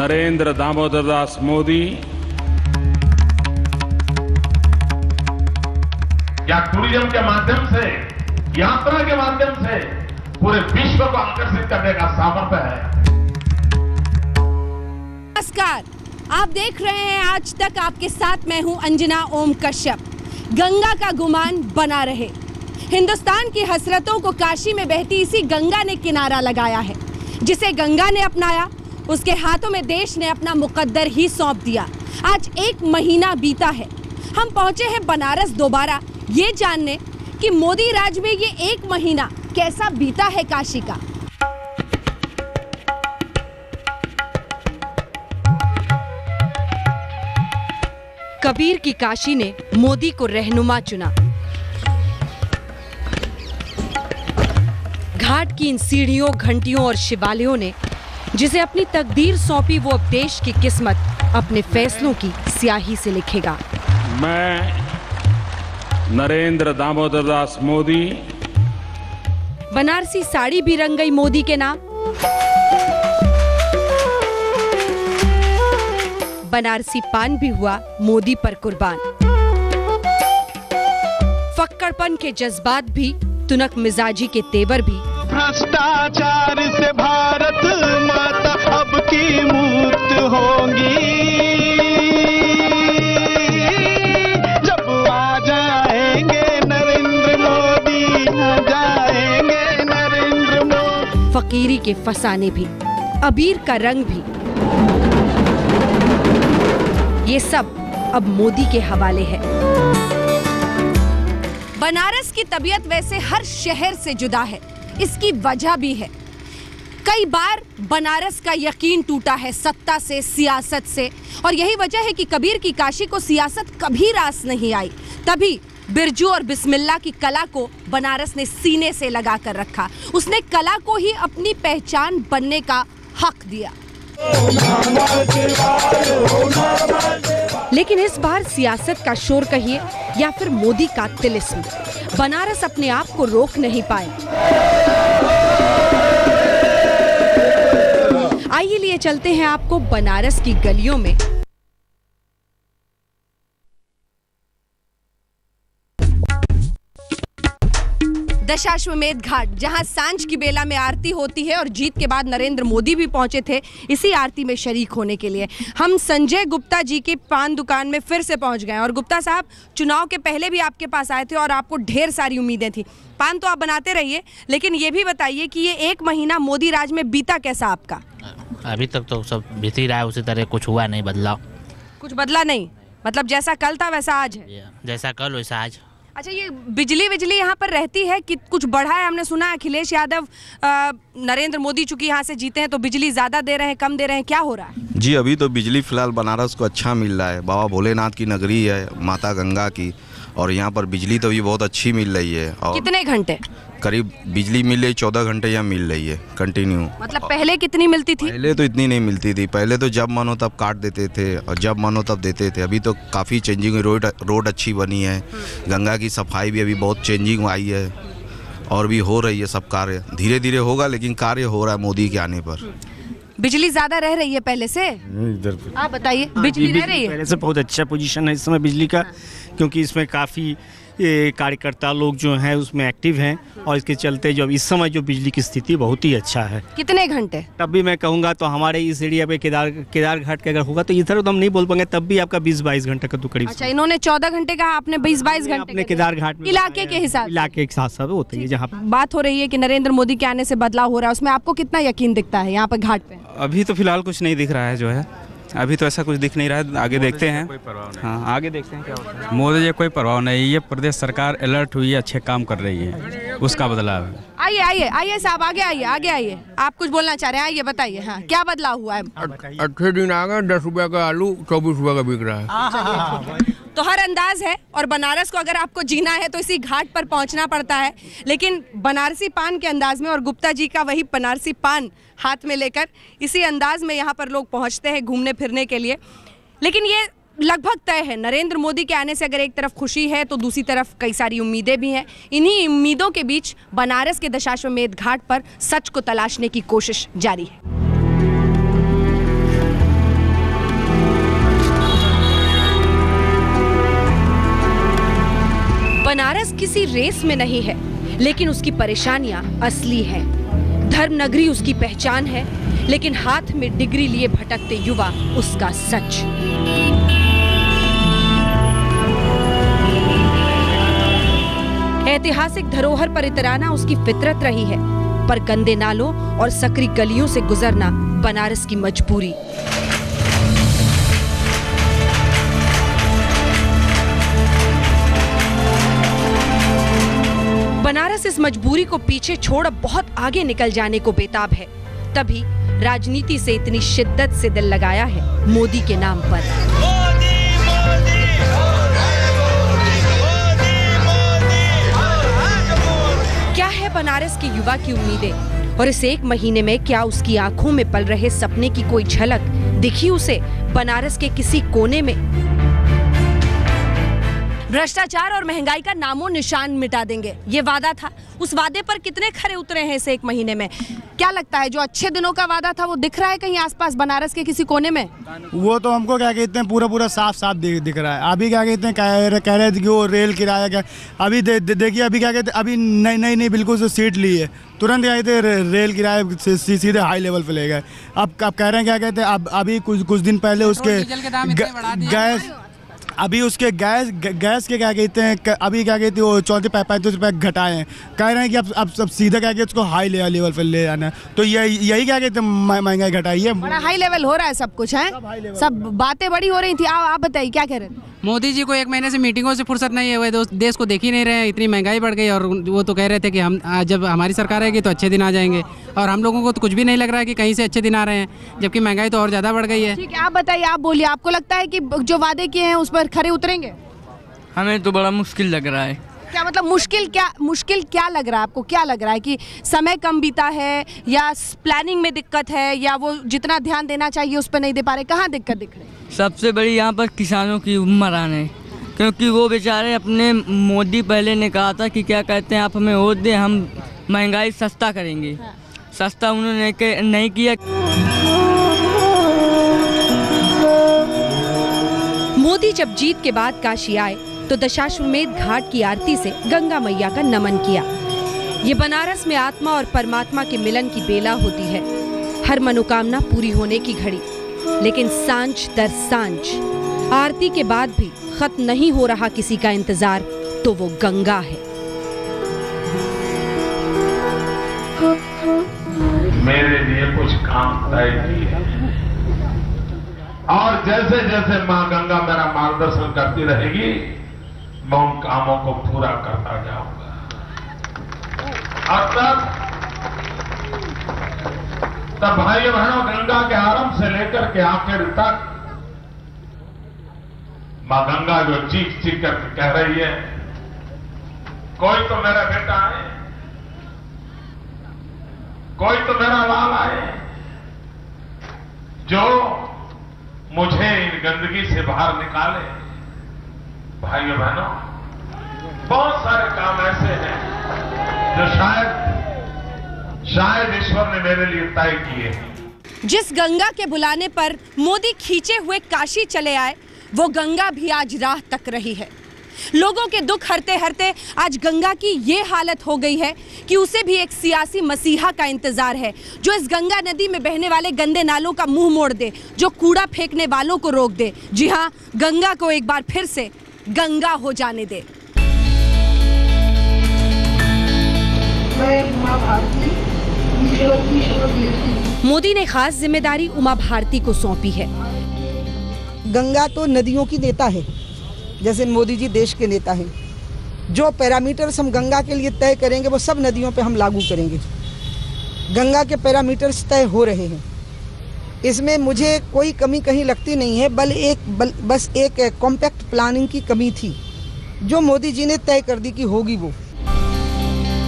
नरेंद्र दामोदर दास मोदी या टूरिज्म के माध्यम से, यात्रा के माध्यम से पूरे विश्व को आकर्षित करने का सामर्थ्य है। नमस्कार, आप देख रहे हैं आज तक। आपके साथ मैं हूं अंजना ओम कश्यप। गंगा का गुमान बना रहे। हिंदुस्तान की हसरतों को काशी में बहती इसी गंगा ने किनारा लगाया है। जिसे गंगा ने अपनाया, उसके हाथों में देश ने अपना मुकद्दर ही सौंप दिया। आज 1 महीना बीता है। हम पहुंचे हैं बनारस दोबारा, ये जानने कि मोदी राज में ये 1 महीना कैसा बीता है काशी का। कबीर की काशी ने मोदी को रहनुमा चुना। घाट की इन सीढ़ियों, घंटियों और शिवालयों ने जिसे अपनी तकदीर सौंपी, वो अब देश की किस्मत अपने फैसलों की स्याही से लिखेगा। मैं नरेंद्र दामोदर दास मोदी। बनारसी साड़ी भी रंग गई मोदी के नाम। बनारसी पान भी हुआ मोदी पर कुर्बान। फक्कड़पन के जज्बात भी, तुनक मिजाजी के तेवर भी। भ्रष्टाचार से भारत माता अब की मुक्त होंगी, जब आ जाएंगे नरेंद्र मोदी, आ जाएंगे नरेंद्र मोदी। फकीरी के फसाने भी, अबीर का रंग भी, ये सब अब मोदी के हवाले है। बनारस की तबीयत वैसे हर शहर से जुदा है। इसकी वजह भी है। कई बार बनारस का यकीन टूटा है सत्ता से, सियासत से, और यही वजह है कि कबीर की काशी को सियासत कभी रास नहीं आई। तभी बिरजू और बिस्मिल्लाह की कला को बनारस ने सीने से लगा कर रखा। उसने कला को ही अपनी पहचान बनने का हक दिया। लेकिन इस बार सियासत का शोर कहिए या फिर मोदी का तिलिस्म, बनारस अपने आप को रोक नहीं पाए। आइए लिए चलते हैं आपको बनारस की गलियों में। दशाश्वमेध घाट, जहां सांझ की बेला में आरती होती है और जीत के बाद नरेंद्र मोदी भी पहुंचे थे इसी आरती में शरीक होने के लिए। हम संजय गुप्ता जी के पान दुकान में फिर से पहुंच गए। और गुप्ता साहब, चुनाव के पहले भी आपके पास आए थे और आपको ढेर सारी उम्मीदें थी। पान तो आप बनाते रहिए, लेकिन ये भी बताइए कि ये 1 महीना मोदी राज में बीता कैसा आपका? अभी तक तो सब बीत ही रहा है उसी तरह, कुछ हुआ नहीं, बदलाव कुछ बदला नहीं। मतलब जैसा कल था वैसा आज है? जैसा कल वैसा आज। अच्छा, ये बिजली यहाँ पर रहती है कि कुछ बढ़ा है? हमने सुना अखिलेश यादव नरेंद्र मोदी चूंकि यहाँ से जीते हैं तो बिजली ज़्यादा दे रहे हैं, कम दे रहे हैं, क्या हो रहा है? जी, अभी तो बिजली फिलहाल बनारस को अच्छा मिल रहा है। बाबा भोलेनाथ की नगरी है, माता गंगा की, और यहाँ पर बिजली तो भी बहुत अच्छी मिल रही है। और कितने घंटे करीब बिजली मिल रही? 14 घंटे यहाँ मिल रही है कंटिन्यू। मतलब पहले कितनी मिलती थी? पहले तो इतनी नहीं मिलती थी। पहले तो जब मन हो तब काट देते थे और जब मन हो तब देते थे। अभी तो काफ़ी चेंजिंग हुई, रोड अच्छी बनी है, गंगा की सफाई भी अभी बहुत चेंजिंग आई है और भी हो रही है। सब कार्य धीरे धीरे होगा, लेकिन कार्य हो रहा है मोदी के आने पर। बिजली ज्यादा रह रही है पहले से? इधर आप बताइए, बिजली रह रही है? पहले से बहुत अच्छा पोजीशन है इस समय बिजली का, क्योंकि इसमें काफ़ी कार्यकर्ता लोग जो हैं उसमें एक्टिव हैं, और इसके चलते जो इस समय जो बिजली की स्थिति बहुत ही अच्छा है। कितने घंटे? तब भी मैं कहूँगा तो हमारे इस एरिया पे केदार घाट का अगर होगा तो इधर तो हम नहीं बोल पाएंगे, तब भी आपका 20-22 घंटे का तो करीब। अच्छा, इन्होंने 14 घंटे कहा, आपने 20-22 घंटे? अपने केदार घाट में इलाके के हिसाब, इलाके के साथ साथ होते हैं। जहाँ बात हो रही है कि नरेंद्र मोदी के आने से बदलाव हो रहा है, उसमें आपको कितना यकीन दिखता है यहाँ पर घाट पे? अभी तो फिलहाल कुछ नहीं दिख रहा है, जो है अभी तो ऐसा कुछ दिख नहीं रहा है। आगे देखते हैं। हाँ, आगे देखते हैं क्या होता है। मोदी जी कोई परवाह नहीं, ये प्रदेश सरकार अलर्ट हुई है, अच्छे काम कर रही है, उसका बदलाव है। आइए साहब, आगे आइए। आप कुछ बोलना चाह रहे हैं, आइए बताइए। हाँ, क्या बदलाव हुआ है? 8 दिन आ गए, 10 रुपए का आलू 24 रुपए का बिक रहा है। तो हर अंदाज है, और बनारस को अगर आपको जीना है तो इसी घाट पर पहुंचना पड़ता है। लेकिन बनारसी पान के अंदाज में, और गुप्ता जी का वही बनारसी पान हाथ में लेकर इसी अंदाज में यहाँ पर लोग पहुंचते हैं घूमने फिरने के लिए। लेकिन ये लगभग तय है, नरेंद्र मोदी के आने से अगर एक तरफ खुशी है तो दूसरी तरफ कई सारी उम्मीदें भी हैं। इन्हीं उम्मीदों के बीच बनारस के दशाश्वमेध घाट पर सच को तलाशने की कोशिश जारी है। किसी रेस में नहीं है, लेकिन उसकी परेशानियां असली हैं। धर्मनगरी उसकी पहचान है, लेकिन हाथ में डिग्री लिए भटकते युवा उसका सच। ऐतिहासिक धरोहर पर इतराना उसकी फितरत रही है, पर गंदे नालों और सकरी गलियों से गुजरना बनारस की मजबूरी। बनारस इस मजबूरी को पीछे छोड़ अब बहुत आगे निकल जाने को बेताब है। तभी राजनीति से इतनी शिद्दत से दिल लगाया है मोदी के नाम पर। क्या है बनारस के युवा की उम्मीदें, और इस एक महीने में क्या उसकी आंखों में पल रहे सपने की कोई झलक दिखी उसे बनारस के किसी कोने में? भ्रष्टाचार और महंगाई का नामो निशान मिटा देंगे, ये वादा था। उस वादे पर कितने खरे उतरे हैं इस एक महीने में? क्या लगता है जो अच्छे दिनों का वादा था वो दिख रहा है कहीं आसपास बनारस के किसी कोने में? वो तो हमको क्या कहते हैं पूरा साफ दिख रहा है। अभी क्या कहते हैं कह रहे थे कि वो रेल किराया क्या, अभी देखिए अभी क्या कहते हैं, अभी नई बिल्कुल से सीट ली है, तुरंत क्या कहते हैं रेल किराया सीधे हाई लेवल पे ले गए। अब कह रहे हैं क्या कहते हैं, अभी कुछ दिन पहले उसके गैस, अभी उसके गैस के क्या कहते हैं, अभी क्या कहते हैं वो 34-35 रुपये घटाए हैं। कह रहे हैं कि अब सब सीधा क्या कहते हैं उसको हाई लेवल पर ले जाना है। तो यही क्या कहते हैं महंगाई घटाई है। बड़ा हाई लेवल हो रहा है सब कुछ है, सब बातें बड़ी हो रही थी। आप बताइए क्या कह रहे थे? मोदी जी को एक महीने से मीटिंगों से फुर्सत नहीं है, वो देश को देख ही नहीं रहे हैं, इतनी महंगाई बढ़ गई। और वो तो कह रहे थे कि हम जब हमारी सरकार आएगी तो अच्छे दिन आ जाएंगे, और हम लोगों को तो कुछ भी नहीं लग रहा है कि कहीं से अच्छे दिन आ रहे हैं, जबकि महंगाई तो और ज़्यादा बढ़ गई है। ठीक है, आप बताइए, आप बोलिए, आपको लगता है कि जो वादे किए हैं उस पर खरे उतरेंगे? हमें तो बड़ा मुश्किल लग रहा है। क्या मतलब मुश्किल क्या लग रहा है आपको? क्या लग रहा है कि समय कम बीता है, या प्लानिंग में दिक्कत है, या वो जितना ध्यान देना चाहिए उस पर नहीं दे पा रहे? कहाँ दिक्कत दिख रही है? सबसे बड़ी यहाँ पर किसानों की मरान है, क्योंकि वो बेचारे अपने, मोदी पहले ने कहा था कि क्या कहते हैं, आप हमें वोट दें, हम महंगाई सस्ता करेंगे। हाँ। सस्ता उन्होंने नहीं किया। मोदी जब जीत के बाद काशी आए तो दशाश्वमेध घाट की आरती से गंगा मैया का नमन किया। ये बनारस में आत्मा और परमात्मा के मिलन की बेला होती है, हर मनोकामना पूरी होने की घड़ी। लेकिन सांझ दर सांझ आरती के बाद भी खत्म नहीं हो रहा किसी का इंतजार, तो वो गंगा है। मेरे लिए कुछ काम तय किए, और जैसे जैसे मां गंगा मेरा मार्गदर्शन करती रहेगी, मैं उन कामों को पूरा करता जाऊंगा। और तब भाइयों बहनों, गंगा के आरंभ से लेकर के आखिर तक मां गंगा जो चीख चीख करके कह रही है, कोई तो मेरा बेटा है, कोई तो मेरा लाल आए, जो मुझे इन गंदगी से बाहर निकाले। भाइयों बहनों, बहुत सारे काम ऐसे हैं जो शायद ईश्वर ने मेरे लिए तय किए हैं। जिस गंगा के बुलाने पर मोदी खींचे हुए काशी चले आए, वो गंगा भी आज राह तक रही है। लोगों के दुख हरते हरते आज गंगा की ये हालत हो गई है कि उसे भी एक सियासी मसीहा का इंतजार है, जो इस गंगा नदी में बहने वाले गंदे नालों का मुंह मोड़ दे, जो कूड़ा फेंकने वालों को रोक दे। जी हाँ, गंगा को एक बार फिर से गंगा हो जाने दे। मोदी ने खास जिम्मेदारी उमा भारती को सौंपी है। गंगा तो नदियों की नेता है, जैसे मोदी जी देश के नेता हैं। जो पैरामीटर्स हम गंगा के लिए तय करेंगे वो सब नदियों पे हम लागू करेंगे। गंगा के पैरामीटर्स तय हो रहे हैं, इसमें मुझे कोई कमी कहीं लगती नहीं है, बस एक कॉम्पैक्ट प्लानिंग की कमी थी, जो मोदी जी ने तय कर दी कि होगी वो।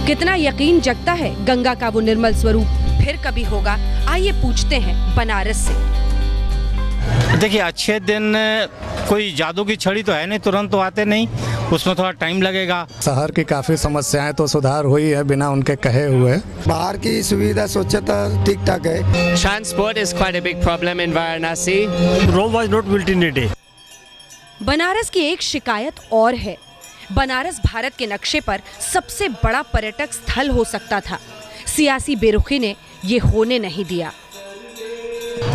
कितना यकीन जगता है गंगा का वो निर्मल स्वरूप फिर कभी होगा? आइए पूछते हैं बनारस से। देखिए, अच्छे दिन कोई जादू की छड़ी तो है नहीं, तुरंत तो आते नहीं, उसमें थोड़ा टाइम लगेगा। शहर की काफ़ी समस्याएं तो सुधार हुई है बिना उनके कहे हुए। बाहर की सुविधा स्वच्छता ठीक ठाक है। Transport is quite a big problem in Varanasi. Rome was not built in a day. Banaras की एक शिकायत और है, बनारस भारत के नक्शे पर सबसे बड़ा पर्यटक स्थल हो सकता था। सियासी बेरुखी ने ये होने नहीं दिया।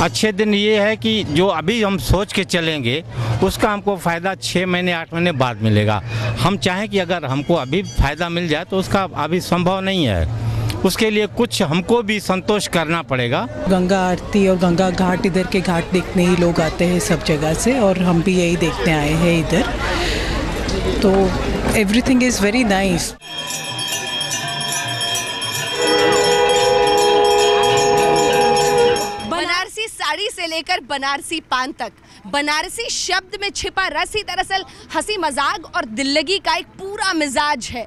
अच्छे दिन ये है कि जो अभी हम सोच के चलेंगे उसका हमको फ़ायदा 6 महीने 8 महीने बाद मिलेगा। हम चाहें कि अगर हमको अभी फ़ायदा मिल जाए तो उसका अभी संभव नहीं है। उसके लिए कुछ हमको भी संतोष करना पड़ेगा। गंगा आरती और गंगा घाट, इधर के घाट देखने ही लोग आते हैं सब जगह से, और हम भी यही देखने आए हैं इधर, तो everything is very nice. Banarasi sari से लेकर बनारसी पान तक, बनारसी शब्द में छिपा रस ही दरअसल हंसी मजाक और दिल्लगी का एक पूरा मिजाज है।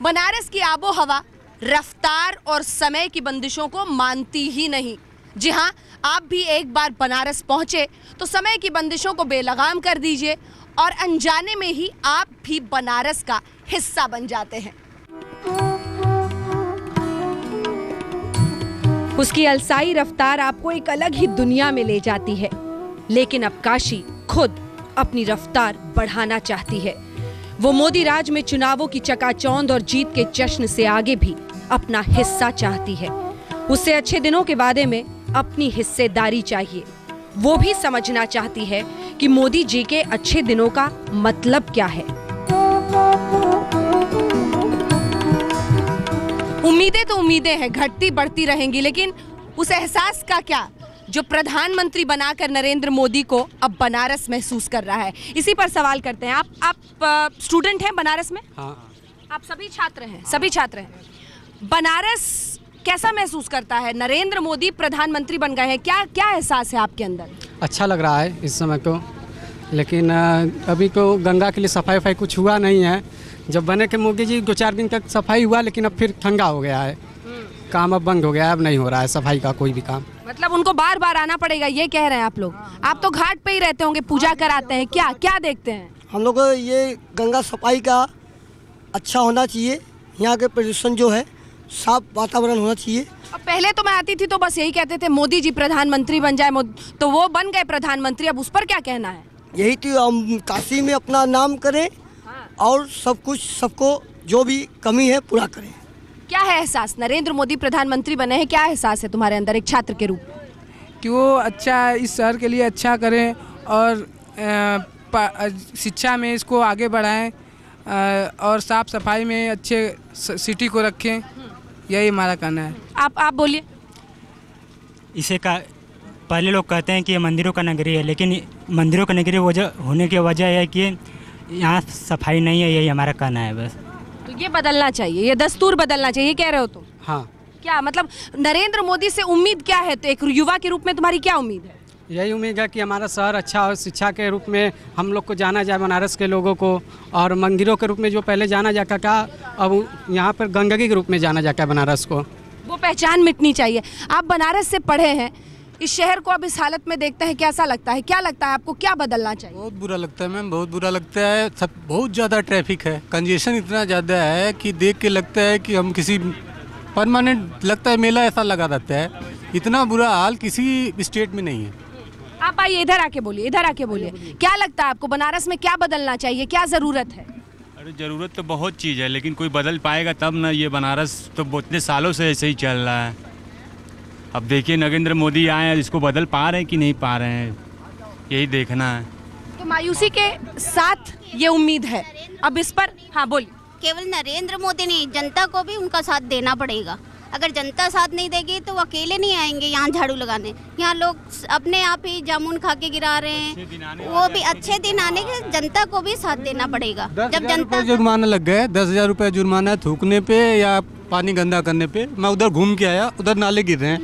बनारस की आबो हवा रफ्तार और समय की बंदिशों को मानती ही नहीं। जी हाँ, आप भी एक बार बनारस पहुंचे तो समय की बंदिशों को बेलगाम कर दीजिए और अनजाने में ही आप भी बनारस का हिस्सा बन जाते हैं। उसकी अलसाई रफ्तार आपको एक अलग ही दुनिया में ले जाती है, लेकिन अब काशी खुद अपनी रफ्तार बढ़ाना चाहती है। वो मोदी राज में चुनावों की चकाचौंध और जीत के जश्न से आगे भी अपना हिस्सा चाहती है। उससे अच्छे दिनों के वादे में अपनी हिस्सेदारी चाहिए। वो भी समझना चाहती है कि मोदी जी के अच्छे दिनों का मतलब क्या है। उम्मीदें तो उम्मीदें हैं, घटती बढ़ती रहेंगी, लेकिन उस एहसास का क्या जो प्रधानमंत्री बनाकर नरेंद्र मोदी को अब बनारस महसूस कर रहा है। इसी पर सवाल करते हैं। आप स्टूडेंट हैं बनारस में? हाँ। आप सभी छात्र हैं? सभी छात्र हैं। बनारस कैसा महसूस करता है? नरेंद्र मोदी प्रधानमंत्री बन गए हैं, क्या क्या एहसास है आपके अंदर? अच्छा लग रहा है इस समय को, लेकिन अभी तो गंगा के लिए सफाई कुछ हुआ नहीं है। जब बने के मोदी जी 2-4 दिन तक सफाई हुआ, लेकिन अब फिर ठंडा हो गया है, काम अब बंद हो गया है, अब नहीं हो रहा है सफाई का कोई भी काम। मतलब उनको बार बार आना पड़ेगा, ये कह रहे हैं आप लोग? आप तो घाट पे ही रहते होंगे, पूजा कराते हैं, क्या क्या देखते हैं? हम लोग को ये गंगा सफाई का अच्छा होना चाहिए, यहाँ के प्रदूषण जो है साफ वातावरण होना चाहिए। अब पहले तो मैं आती थी तो बस यही कहते थे मोदी जी प्रधानमंत्री बन जाए, तो वो बन गए प्रधानमंत्री, अब उस पर क्या कहना है? यही तो हम काशी में अपना नाम करें और सब कुछ सबको जो भी कमी है पूरा करें। क्या है एहसास? नरेंद्र मोदी प्रधानमंत्री बने हैं, क्या एहसास है तुम्हारे अंदर एक छात्र के रूप में? कि वो अच्छा इस शहर के लिए अच्छा करें और शिक्षा में इसको आगे बढ़ाएं और साफ सफाई में अच्छे सिटी को रखें, यही हमारा कहना है। आप बोलिए। इसे का पहले लोग कहते हैं कि ये मंदिरों का नगरी है, लेकिन मंदिरों का नगरी होने की वजह है कि यहाँ सफाई नहीं है, यही हमारा कहना है बस। तो ये बदलना चाहिए, ये दस्तूर बदलना चाहिए, कह रहे हो तुम? हाँ। क्या मतलब नरेंद्र मोदी से उम्मीद क्या है? तो एक युवा के रूप में तुम्हारी क्या उम्मीद है? यही उम्मीद है कि हमारा शहर अच्छा और शिक्षा के रूप में हम लोग को जाना जाए, बनारस के लोगों को, और मंदिरों के रूप में जो पहले जाना जाता था अब यहाँ पर गंगा के रूप में जाना जाता है बनारस को। वो पहचान मिटनी चाहिए। आप बनारस से पढ़े हैं, इस शहर को अब इस हालत में देखते हैं, कैसा लगता है? क्या लगता है आपको, क्या बदलना चाहिए? बहुत बुरा लगता है मैम, बहुत बुरा लगता है। सब बहुत ज़्यादा ट्रैफिक है, कंजेशन इतना ज़्यादा है कि देख के लगता है कि हम किसी परमानेंट, लगता है मेला ऐसा लगा रहता है। इतना बुरा हाल किसी स्टेट में नहीं है। आप आइए, इधर आके बोलिए, इधर आके बोलिए। क्या लगता है आपको बनारस में क्या बदलना चाहिए, क्या ज़रूरत है? अरे ज़रूरत तो बहुत चीज़ है, लेकिन कोई बदल पाएगा तब ना। ये बनारस तो इतने सालों से ऐसे ही चल रहा है। अब देखिए नरेंद्र मोदी आए हैं, इसको बदल पा रहे हैं कि नहीं पा रहे हैं, यही देखना है। तो मायूसी के साथ ये उम्मीद है, अब इस पर हाँ बोलिए। केवल नरेंद्र मोदी नहीं, जनता को भी उनका साथ देना पड़ेगा। अगर जनता साथ नहीं देगी तो वो अकेले नहीं आएंगे यहाँ झाड़ू लगाने। यहाँ लोग अपने आप ही जामुन खा के गिरा रहे हैं, वो भी अच्छे दिन आने के, जनता को भी साथ देना पड़ेगा। जब जनता जुर्माना लग गए, 10,000 रुपये जुर्माना थूकने पे या पानी गंदा करने पे। मैं उधर घूम के आया, उधर नाले गिर रहे हैं,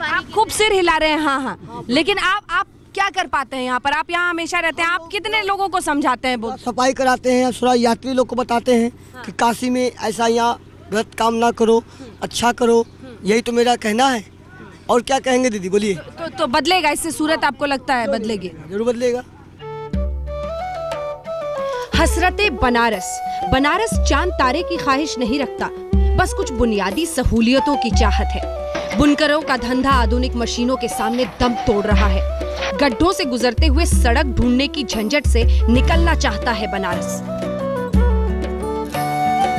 आप खूब सिर हिला रहे हैं। हाँ हाँ, लेकिन आप क्या कर पाते हैं यहाँ पर? आप यहाँ हमेशा रहते हैं, आप कितने लोगों को समझाते हैं? सफाई कराते हैं, थोड़ा यात्री लोग को बताते हैं कि काशी में ऐसा यहाँ गलत काम ना करो, अच्छा करो, यही तो मेरा कहना है। और क्या कहेंगे दीदी, बोलिए। तो बदलेगा इससे सूरत, आपको लगता है बदलेगी? जरूर बदलेगा। हसरते बनारस। बनारस चांद तारे की ख्वाहिश नहीं रखता, बस कुछ बुनियादी सहूलियतों की चाहत है। बुनकरों का धंधा आधुनिक मशीनों के सामने दम तोड़ रहा है। गड्ढों से गुजरते हुए सड़क ढूंढने की झंझट से निकलना चाहता है बनारस।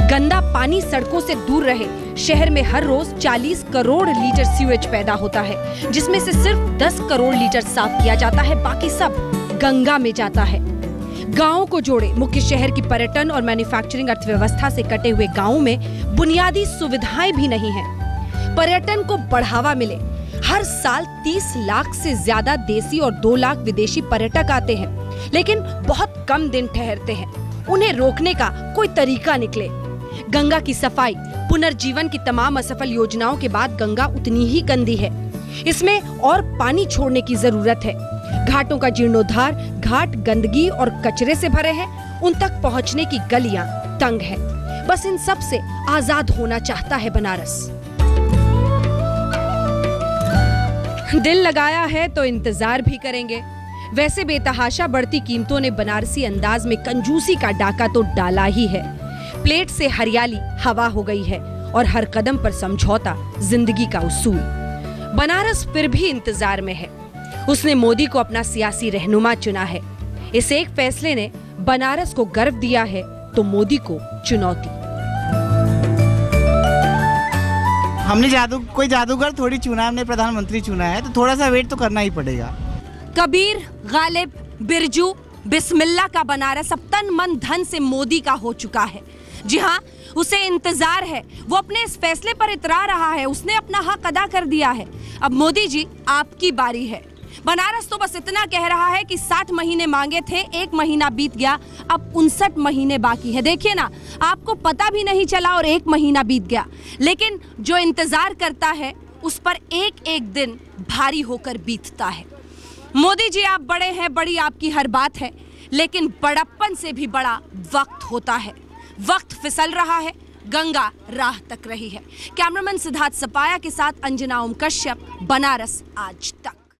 गंदा पानी सड़कों से दूर रहे। शहर में हर रोज 40 करोड़ लीटर सीवेज पैदा होता है, जिसमें से सिर्फ 10 करोड़ लीटर साफ किया जाता है, बाकी सब गंगा में जाता है। गांवों को जोड़े मुख्य शहर की पर्यटन और मैन्युफैक्चरिंग अर्थव्यवस्था से कटे हुए गांवों में बुनियादी सुविधाएं भी नहीं हैं। पर्यटन को बढ़ावा मिले। हर साल 30 लाख से ज्यादा देसी और 2 लाख विदेशी पर्यटक आते हैं, लेकिन बहुत कम दिन ठहरते हैं। उन्हें रोकने का कोई तरीका निकले। गंगा की सफाई, पुनर्जीवन की तमाम असफल योजनाओं के बाद गंगा उतनी ही गंदी है। इसमें और पानी छोड़ने की जरूरत है। घाटों का जीर्णोद्धार, घाट गंदगी और कचरे से भरे हैं, उन तक पहुंचने की गलियां तंग है। बस इन सब से आजाद होना चाहता है बनारस। दिल लगाया है तो इंतजार भी करेंगे। वैसे बेतहाशा बढ़ती कीमतों ने बनारसी अंदाज में कंजूसी का डाका तो डाला ही है। प्लेट से हरियाली हवा हो गई है और हर कदम पर समझौता जिंदगी का उसूल। बनारस फिर भी इंतजार में है। उसने मोदी को अपना सियासी रहनुमा चुना है। इस एक फैसले ने बनारस को गर्व दिया है तो मोदी को चुनौती। हमने कोई जादूगर थोड़ी चुना, हमने प्रधानमंत्री चुना है, तो थोड़ा सा वेट तो करना ही पड़ेगा। कबीर, गालिब, बिरजू, बिस्मिल्लाह का बनारस अब तन मन धन से मोदी का हो चुका है। जी हाँ, उसे इंतजार है। वो अपने इस फैसले पर इतरा रहा है। उसने अपना हक अदा कर दिया है। अब मोदी जी, आपकी बारी है। बनारस तो बस इतना कह रहा है कि 60 महीने मांगे थे, 1 महीना बीत गया, अब 59 महीने बाकी है। देखिए ना, आपको पता भी नहीं चला और 1 महीना बीत गया। लेकिन जो इंतजार करता है उस पर एक एक दिन भारी होकर बीतता है। मोदी जी, आप बड़े हैं, बड़ी आपकी हर बात है, लेकिन बड़प्पन से भी बड़ा वक्त होता है। वक्त फिसल रहा है, गंगा राह तक रही है। कैमरामैन सिद्धार्थ सपाया के साथ अंजना ओम कश्यप, बनारस आज तक।